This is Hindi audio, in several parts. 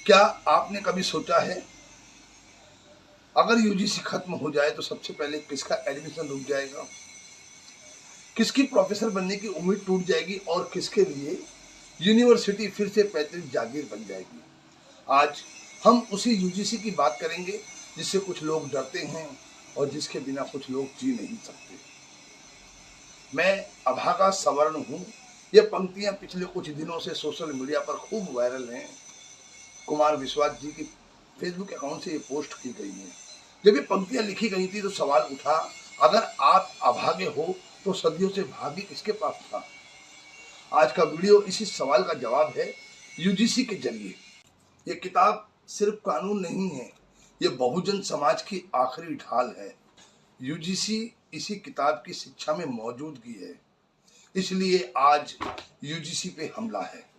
क्या आपने कभी सोचा है अगर यूजीसी खत्म हो जाए तो सबसे पहले किसका एडमिशन रुक जाएगा, किसकी प्रोफेसर बनने की उम्मीद टूट जाएगी और किसके लिए यूनिवर्सिटी फिर से पैतृक जागीर बन जाएगी। आज हम उसी यूजीसी की बात करेंगे जिससे कुछ लोग डरते हैं और जिसके बिना कुछ लोग जी नहीं सकते। मैं अभागा सवर्ण हूँ। ये पंक्तियां पिछले कुछ दिनों से सोशल मीडिया पर खूब वायरल हैं। कुमार विश्वास जी की फेसबुक अकाउंट से ये पोस्ट की गई है। जब ये पंक्तियां लिखी गई थी तो सवाल उठा, अगर आप अभागे हो तो सदियों से भाग्य किसके पास था। आज का वीडियो इसी सवाल का जवाब है यूजीसी के जरिए। ये किताब सिर्फ कानून नहीं है, ये बहुजन समाज की आखिरी ढाल है। यूजीसी इसी किताब की शिक्षा में मौजूदगी है, इसलिए आज यूजीसी पे हमला है।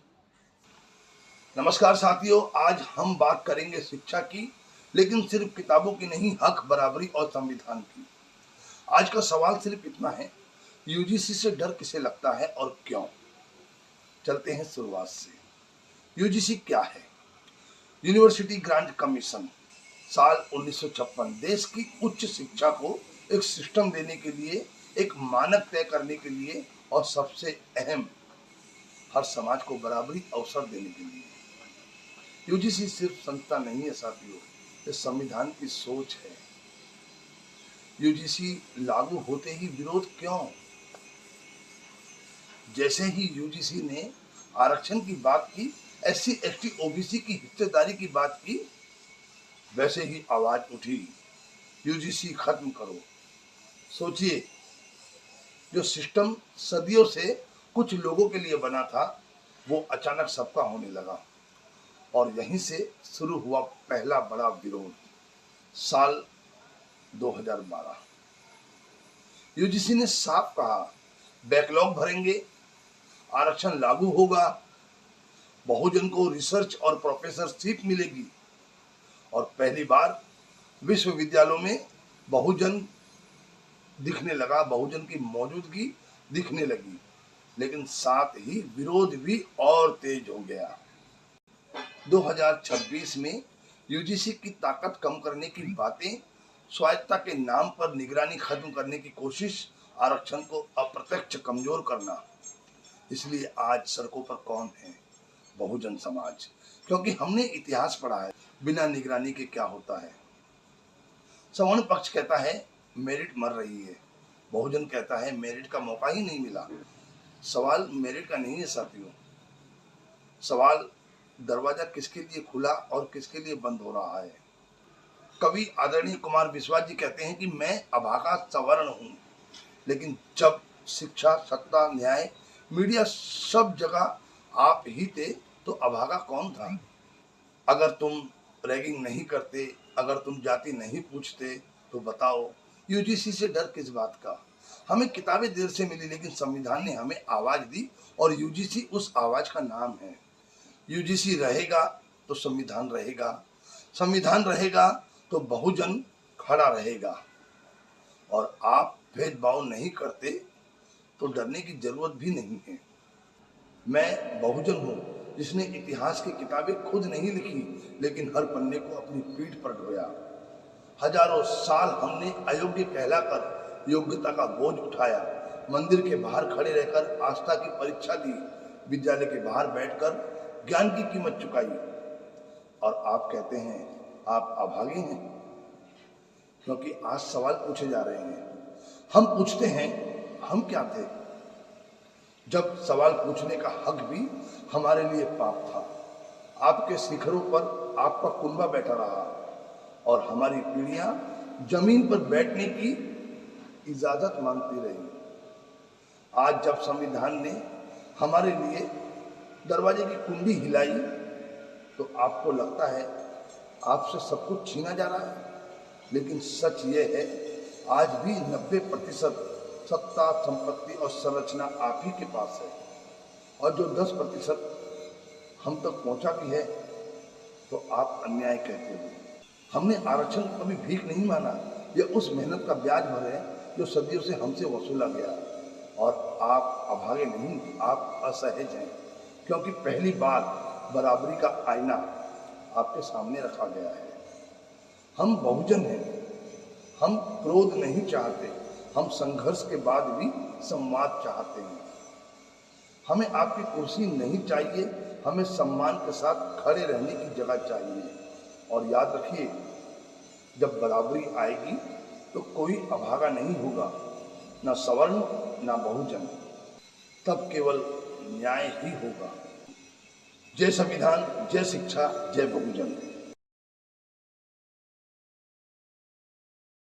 नमस्कार साथियों, आज हम बात करेंगे शिक्षा की, लेकिन सिर्फ किताबों की नहीं, हक, बराबरी और संविधान की। आज का सवाल सिर्फ इतना है, यूजीसी से डर किसे लगता है और क्यों। चलते हैं शुरुआत से। यूजीसी क्या है? University grant commission. साल 1956 देश की उच्च शिक्षा को एक सिस्टम देने के लिए, एक मानक तय करने के लिए और सबसे अहम, हर समाज को बराबरी अवसर देने के लिए। यूजीसी सिर्फ संस्था नहीं है साथियों, ये संविधान की सोच है। यूजीसी लागू होते ही विरोध क्यों? जैसे ही यूजीसी ने आरक्षण की बात की, एससी एसटी ओबीसी की हिस्सेदारी की बात की, वैसे ही आवाज उठी, यूजीसी खत्म करो। सोचिए, जो सिस्टम सदियों से कुछ लोगों के लिए बना था वो अचानक सबका होने लगा और यहीं से शुरू हुआ पहला बड़ा विरोध। साल 2012 यूजीसी ने साफ कहा, बैकलॉग भरेंगे, आरक्षण लागू होगा, बहुजन को रिसर्च और प्रोफेसरशिप मिलेगी और पहली बार विश्वविद्यालयों में बहुजन दिखने लगा, बहुजन की मौजूदगी दिखने लगी। लेकिन साथ ही विरोध भी और तेज हो गया। 2026 में यूजीसी की ताकत कम करने की बातें, स्वायत्तता के नाम पर निगरानी खत्म करने की कोशिश, आरक्षण को अप्रत्यक्ष कमजोर करना। इसलिए आज सड़कों पर कौन है? बहुजन समाज। क्योंकि हमने इतिहास पढ़ा है, बिना निगरानी के क्या होता है। सवर्ण पक्ष कहता है मेरिट मर रही है, बहुजन कहता है मेरिट का मौका ही नहीं मिला। सवाल मेरिट का नहीं है साथियों, सवाल दरवाजा किसके लिए खुला और किसके लिए बंद हो रहा है। कवि आदरणीय कुमार विश्वास जी कहते हैं कि मैं अभागा सवर्ण हूं, लेकिन जब शिक्षा, सत्ता, न्याय, मीडिया सब जगह आप ही थे तो अभागा कौन था? अगर तुम रैगिंग नहीं करते, अगर तुम जाति नहीं पूछते तो बताओ यूजीसी से डर किस बात का। हमें किताबें देर से मिली, लेकिन संविधान ने हमें आवाज दी और यूजीसी उस आवाज का नाम है। यूजीसी रहेगा तो संविधान रहेगा, संविधान रहेगा तो बहुजन खड़ा रहेगा। और आप भेदभाव नहीं करते तो डरने की जरूरत भी नहीं है। मैं बहुजन हूँ जिसने इतिहास की किताबें खुद नहीं लिखी, लेकिन हर पन्ने को अपनी पीठ पर ढोया। हजारों साल हमने अयोग्य कहलाकर योग्यता का बोझ उठाया, मंदिर के बाहर खड़े रहकर आस्था की परीक्षा दी, विद्यालय के बाहर बैठकर ज्ञान की कीमत चुकाई। और आप कहते हैं आप अभागे हैं, क्योंकि आज सवाल पूछे जा रहे हैं। हम पूछते हैं हम क्या थे, जब सवाल पूछने का हक भी हमारे लिए पाप था। आपके शिखरों पर आपका कुनबा बैठा रहा और हमारी पीढ़ियां जमीन पर बैठने की इजाजत मांगती रही। आज जब संविधान ने हमारे लिए दरवाजे की कुंडी हिलाई तो आपको लगता है आपसे सब कुछ छीना जा रहा है। लेकिन सच ये है, आज भी 90% सत्ता, संपत्ति और संरचना आप ही के पास है, और जो 10% हम तक पहुंचा भी है तो आप अन्याय कहते हो। हमने आरक्षण को कभी भीख नहीं माना, ये उस मेहनत का ब्याज भर है जो सदियों से हमसे वसूला गया। और आप अभागे नहीं, आप असहज हैं, क्योंकि पहली बार बराबरी का आईना आपके सामने रखा गया है। हम बहुजन हैं, हम क्रोध नहीं चाहते, हम संघर्ष के बाद भी संवाद चाहते हैं। हमें आपकी कुर्सी नहीं चाहिए, हमें सम्मान के साथ खड़े रहने की जगह चाहिए। और याद रखिए, जब बराबरी आएगी तो कोई अभागा नहीं होगा, ना सवर्ण ना बहुजन, तब केवल न्याय ही होगा। जय संविधान, जय शिक्षा, जय बहुजन।